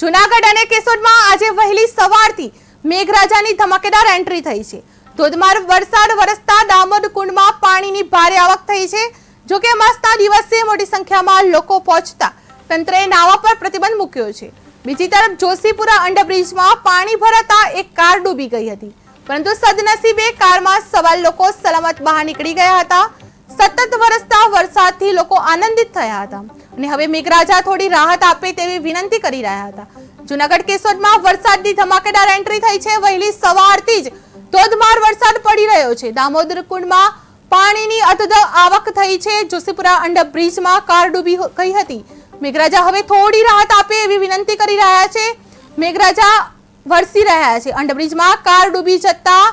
જૂનાગઢ અને કેશોદમાં આજે વહેલી સવારથી મેઘરાજાની ધમાકેદાર એન્ટ્રી થઈ છે। ધોધમાર વરસાદ વરસતા દામોદ કુંડમાં પાણીની ભારે આવક થઈ છે। જો કે અમાસના દિવસે મોટી સંખ્યામાં લોકો પહોંચતા તંત્રએ નાવા પર પ્રતિબંધ મૂક્યો છે। બીજી તરફ જોશીપુરા અંડરબ્રિજમાં પાણી ભરાતા એક કાર ડૂબી ગઈ હતી, પરંતુ સદનસીબે કારમાં સવાર લોકો સલામત બહાર નીકળી ગયા હતા। સતત વરસતા વરસાદથી લોકો આનંદિત થયા હતા અને હવે મેઘરાજા થોડી રાહત આપે તેવી વિનંતી કરી રહ્યા હતા। જૂનાગઢ કેશોદમાં વરસાદની ધમાકેદાર એન્ટ્રી થઈ છે। વહેલી સવારથી જ ધોધમાર વરસાદ પડી રહ્યો છે। દામોદર કુંડમાં પાણીની અતોદળ આવક થઈ છે। જોશીપુરા અંડરબ્રિજમાં કાર ડૂબી ગઈ હતી। મેઘરાજા હવે થોડી રાહત આપે એવી વિનંતી કરી રહ્યા છે। મેઘરાજા વરસી રહ્યા છે। અંડરબ્રિજમાં કાર ડૂબી જતા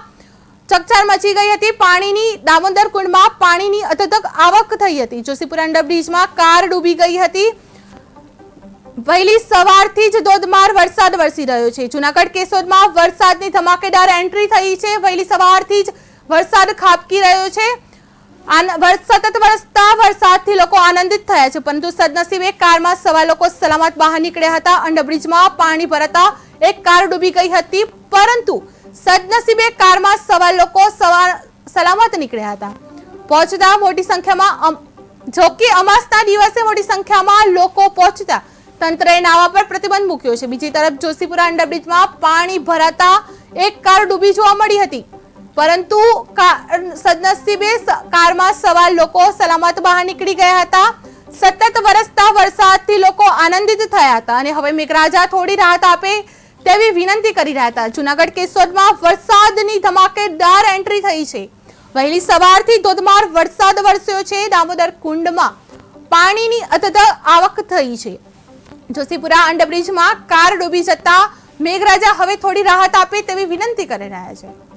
ચકચાર મચી ગઈ હતી। પાણીની દામોદર કુંડમાં પાણીની અતોદળ આવક થઈ હતી। જોશીપુરા અંડરબ્રિજમાં કાર ડૂબી ગઈ હતી। વહેલી સવારથી જ ધોધમાર વરસાદ વરસી રહ્યો છે। જૂનાગઢ કેશોદમાં વરસાદની ધમાકેદાર એન્ટ્રી થઈ છે। વહેલી સવારથી જ વરસાદ ખાબકી રહ્યો છે। સતત વરસતા વરસાદથી લોકો આનંદિત થયા છે, પરંતુ સદનસીબે કારમાં સવાર લોકો સલામત બહાર નીકળ્યા હતા। અંડરબ્રિજમાં પાણી ભરાતા એક કાર ડૂબી ગઈ હતી, પરંતુ સદનસીબે કારમાં સવાર લોકો સલામત નીકળ્યા હતા। પહોંચતા મોટી સંખ્યામાં જોકે અમાસના દિવસે મોટી સંખ્યામાં લોકો પહોંચતા તંત્રએ નાવા પર પ્રતિબંધ મૂક્યો છે। બીજી તરફ જોશીપુરા અંડરબ્રિજમાં પાણી ભરાતા એક કાર ડૂબી જોવા મળી હતી, પરંતુ સદનસીબે કારમાં સવાર લોકો સલામત બહાર નીકળી ગયા હતા। સતત વરસતા વરસાદથી લોકો આનંદિત થયા હતા અને હવે મેઘરાજા થોડી રાહત આપે તેવી વિનંતી કરી રહ્યા હતા। જૂનાગઢ કેશોદમાં વરસાદની ધમાકેદાર એન્ટ્રી થઈ છે। વહેલી સવારથી ધોધમાર વરસાદ વરસ્યો છે। દામોદર કુંડમાં પાણીની અતોદળ આવક થઈ છે। જોશીપુરા અંડરબ્રિજમાં કાર ડૂબી જતા મેઘરાજા હવે થોડી રાહત આપે તેવી વિનંતી કરી રહ્યા છે।